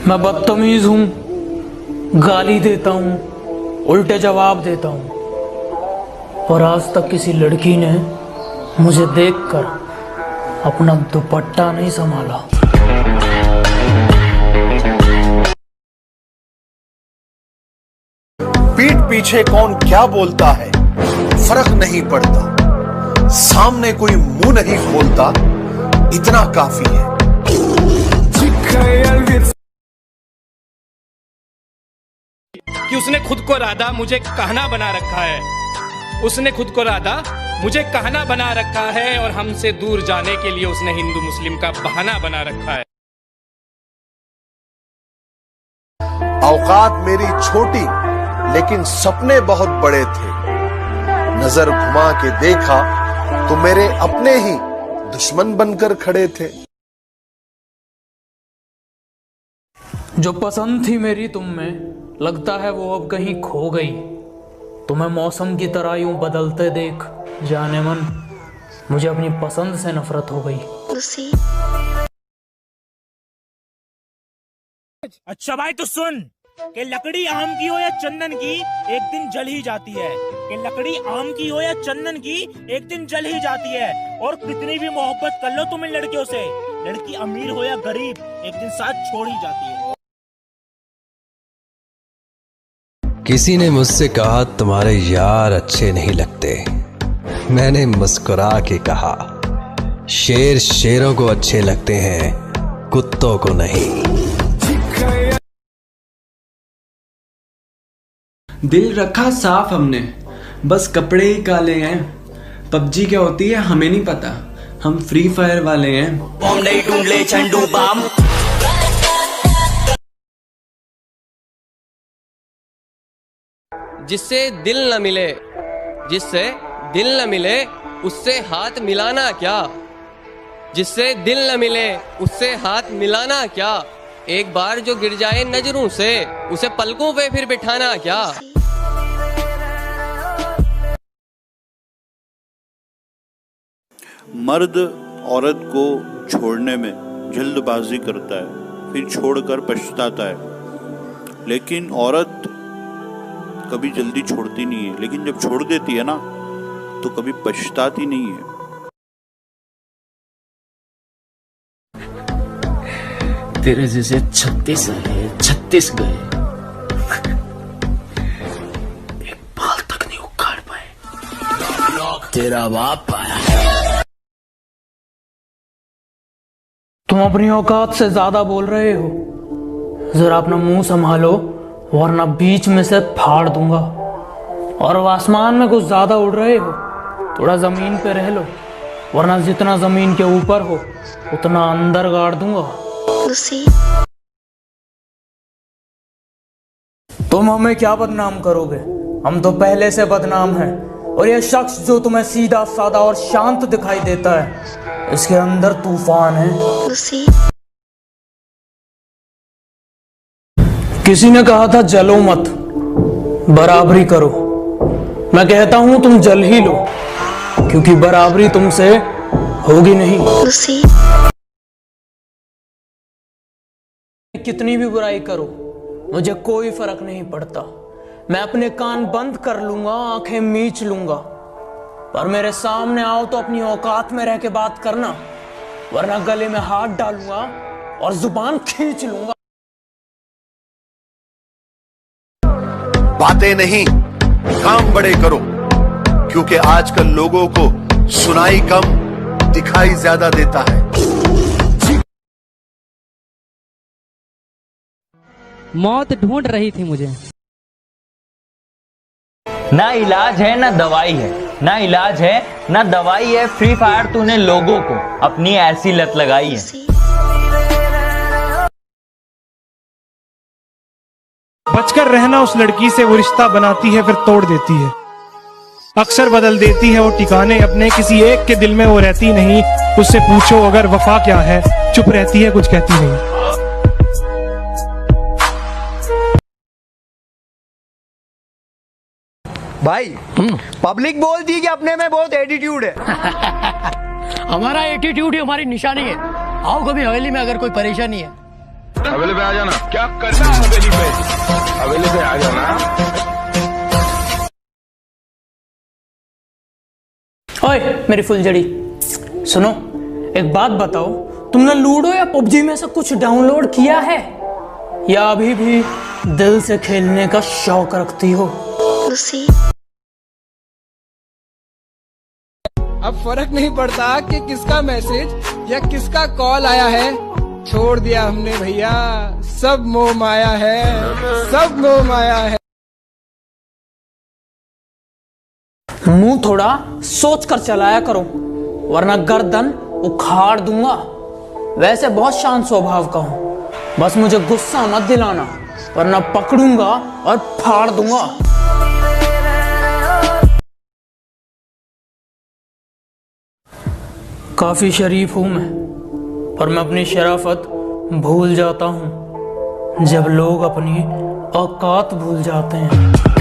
मैं बदतमीज हूँ, गाली देता हूँ, उल्टे जवाब देता हूँ, और आज तक किसी लड़की ने मुझे देखकर अपना दुपट्टा नहीं संभाला। पीठ पीछे कौन क्या बोलता है फर्क नहीं पड़ता, सामने कोई मुंह नहीं खोलता, इतना काफी है। कि उसने खुद को राधा मुझे कहना बना रखा है, उसने खुद को राधा मुझे कहना बना रखा है, और हमसे दूर जाने के लिए उसने हिंदू मुस्लिम का बहाना बना रखा है। औकात मेरी छोटी लेकिन सपने बहुत बड़े थे, नजर घुमा के देखा तो मेरे अपने ही दुश्मन बनकर खड़े थे। जो पसंद थी मेरी तुम में, लगता है वो अब कहीं खो गई। तुम्हें मौसम की तरह यूं बदलते देख जाने मन, मुझे अपनी पसंद से नफरत हो गई। अच्छा भाई तो सुन कि लकड़ी आम की हो या चंदन की एक दिन जल ही जाती है, कि लकड़ी आम की हो या चंदन की एक दिन जल ही जाती है। और कितनी भी मोहब्बत कर लो तुम इन लड़कियों से, लड़की अमीर हो या गरीब एक दिन साथ छोड़ ही जाती है। किसी ने मुझसे कहा तुम्हारे यार अच्छे नहीं लगते, मैंने मुस्कुरा के कहा शेर शेरों को अच्छे लगते हैं, कुत्तों को नहीं। दिल रखा साफ हमने, बस कपड़े ही काले हैं। पबजी क्या होती है हमें नहीं पता, हम फ्री फायर वाले हैं। जिससे दिल न मिले, जिससे दिल न मिले उससे हाथ मिलाना क्या, जिससे दिल न मिले उससे हाथ मिलाना क्या। एक बार जो गिर जाए नजरों से उसे पलकों पे फिर बिठाना क्या। मर्द औरत को छोड़ने में जल्दबाजी करता है, फिर छोड़कर पछताता है, लेकिन औरत कभी जल्दी छोड़ती नहीं है, लेकिन जब छोड़ देती है ना तो कभी पछताती नहीं है। तेरे जैसे 36 आए, 36 गए, एक बाल तक नहीं उखाड़ पाए। तेरा बाप आया। तुम अपनी औकात से ज्यादा बोल रहे हो, जरा अपना मुंह संभालो वरना बीच में से फाड़ दूंगा। और अब आसमान में कुछ ज्यादा उड़ रहे हो, थोड़ा जमीन पे रह लो, वरना जितना जमीन के ऊपर हो उतना अंदर गाड़ दूंगा। तुम हमें क्या बदनाम करोगे, हम तो पहले से बदनाम हैं। और यह शख्स जो तुम्हें सीधा साधा और शांत दिखाई देता है, इसके अंदर तूफान है। किसी ने कहा था जलो मत, बराबरी करो। मैं कहता हूं तुम जल ही लो, क्योंकि बराबरी तुमसे होगी नहीं। कितनी भी बुराई करो मुझे कोई फर्क नहीं पड़ता, मैं अपने कान बंद कर लूंगा, आंखें मीच लूंगा, पर मेरे सामने आओ तो अपनी औकात में रह के बात करना, वरना गले में हाथ डालूंगा और जुबान खींच लूंगा। बातें नहीं काम बड़े करो, क्योंकि आजकल लोगों को सुनाई कम दिखाई ज्यादा देता है। मौत ढूंढ रही थी मुझे। ना इलाज है ना दवाई है, ना इलाज है ना दवाई है। फ्री फायर तूने लोगों को अपनी ऐसी लत लगाई है। बचकर रहना उस लड़की से, वो रिश्ता बनाती है फिर तोड़ देती है, अक्सर बदल देती है वो ठिकाने अपने, किसी एक के दिल में वो रहती नहीं। उससे पूछो अगर वफा क्या है, चुप रहती है कुछ कहती नहीं। भाई पब्लिक बोलती है कि अपने में बहुत एटीट्यूड है। हमारा एटीट्यूड ही हमारी निशानी है। आओ कभी हवेली में अगर कोई परेशानी है। हवेली पे आ जाना। क्या करना है हवेली पे? हवेली पे आ जाना। ओए मेरी फुलझड़ी, सुनो एक बात बताओ, तुमने लूडो या पबजी में से कुछ डाउनलोड किया है या अभी भी दिल से खेलने का शौक रखती हो? अब फर्क नहीं पड़ता कि किसका मैसेज या किसका कॉल आया है, छोड़ दिया हमने भैया, सब मोह माया है, सब मोह माया है। मुंह थोड़ा सोच कर चलाया करो वरना गर्दन उखाड़ दूंगा। वैसे बहुत शांत स्वभाव का हूं, बस मुझे गुस्सा मत दिलाना वरना पकड़ूंगा और फाड़ दूंगा। काफी शरीफ हूं मैं, पर मैं अपनी शराफत भूल जाता हूं जब लोग अपनी औकात भूल जाते हैं।